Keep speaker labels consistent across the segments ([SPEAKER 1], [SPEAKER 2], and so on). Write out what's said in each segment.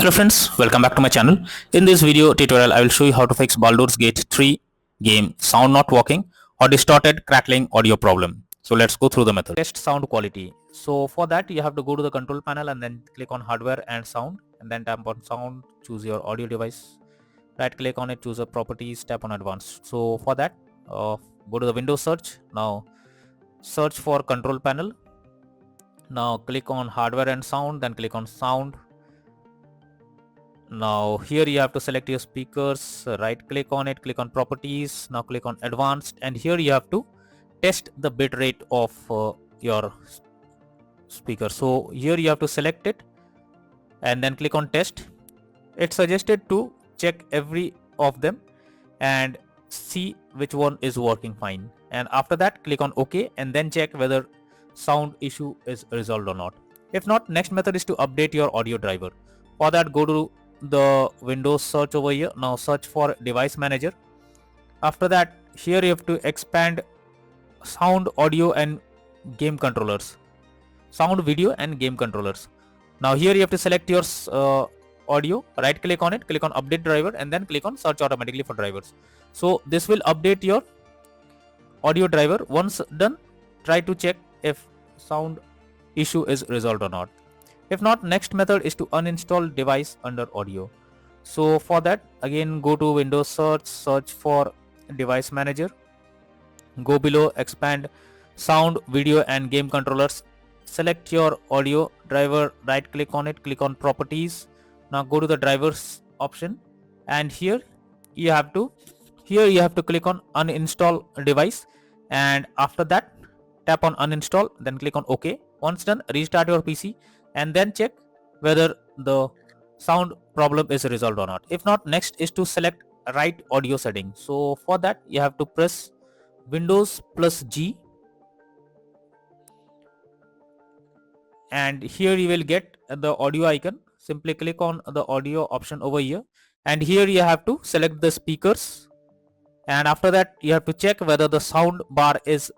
[SPEAKER 1] Hello friends, welcome back to my channel. In this video tutorial, I will show you how to fix Baldur's Gate 3 game sound not working or distorted crackling audio problem. So let's go through the method. Test sound quality. So for that you have to go to the control panel and then click on hardware and sound and then tap on sound, choose your audio device, right click on it, choose a properties, tap on advanced. So for that go to the Windows search. Now search for control panel. Now click on hardware and sound, then click on sound. Now here you have to select your speakers, right click on it, click on properties, now click on advanced, and here you have to test the bit rate of your speaker. So here you have to select it and then click on test. It's suggested to check every of them and see which one is working fine, and after that click on OK and then check whether sound issue is resolved or not. If not, next method is to update your audio driver. For that, go to the Windows search over here. Now search for device manager. After that, here you have to expand sound, audio and game controllers, sound, video and game controllers. Now here you have to select your audio, right click on it, click on update driver and then click on search automatically for drivers. So this will update your audio driver. Once done, try to check if sound issue is resolved or not. If not, next method is to uninstall device under audio. So for that, again go to Windows search, search for device manager, go below, expand sound, video and game controllers, select your audio driver, right click on it, click on properties. Now go to the drivers option and here you have to click on uninstall device, and after that tap on uninstall, then click on OK. Once done, restart your PC and then check whether the sound problem is resolved or not. If not, next is to select right audio setting. So for that you have to press Windows plus G and here you will get the audio icon. Simply click on the audio option over here and here you have to select the speakers, and after that you have to check whether the sound bar is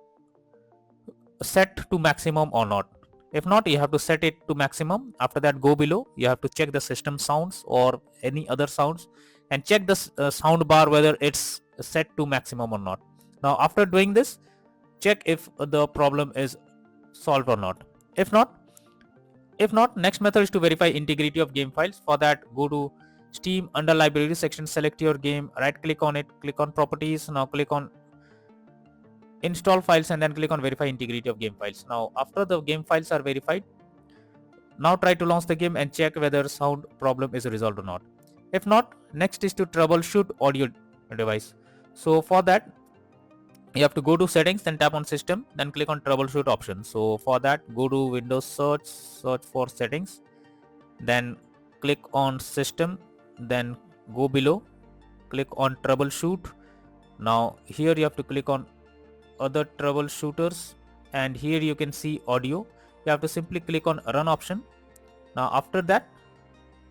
[SPEAKER 1] set to maximum or not. If not, you have to set it to maximum. After that, go below, you have to check the system sounds or any other sounds and check the sound bar whether it's set to maximum or not. Now after doing this, check if the problem is solved or not. If not, next method is to verify integrity of game files. For that, go to Steam, under library section, select your game, right click on it, click on properties, now click on install files and then click on verify integrity of game files. Now after the game files are verified, now try to launch the game and check whether sound problem is resolved or not. If not, next is to troubleshoot audio device. So for that you have to go to settings, then tap on system, then click on troubleshoot option. So for that, go to Windows search, search for settings, then click on system, then go below, click on troubleshoot. Now here you have to click on other troubleshooters and here you can see audio. You have to simply click on run option. Now after that,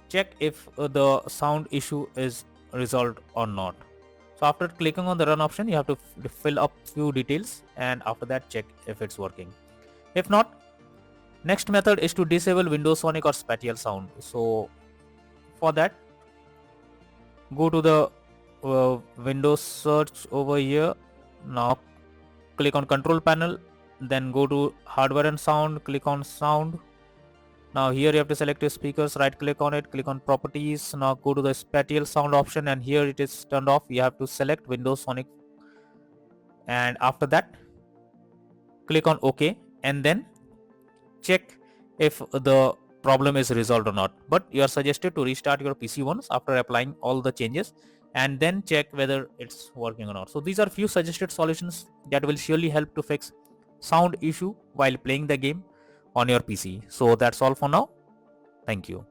[SPEAKER 1] check if the sound issue is resolved or not. So after clicking on the run option, you have to fill up few details and after that check if it's working. If not, next method is to disable Windows Sonic or spatial sound. So for that, go to the Windows search over here. Now click on control panel, then go to hardware and sound, click on sound. Now here you have to select your speakers, right click on it, click on properties. Now go to the spatial sound option and here it is turned off. You have to select Windows Sonic and after that click on OK and then check if the problem is resolved or not. But you are suggested to restart your PC once after applying all the changes and then check whether it's working or not. So these are few suggested solutions that will surely help to fix sound issue while playing the game on your PC. So that's all for now. Thank you.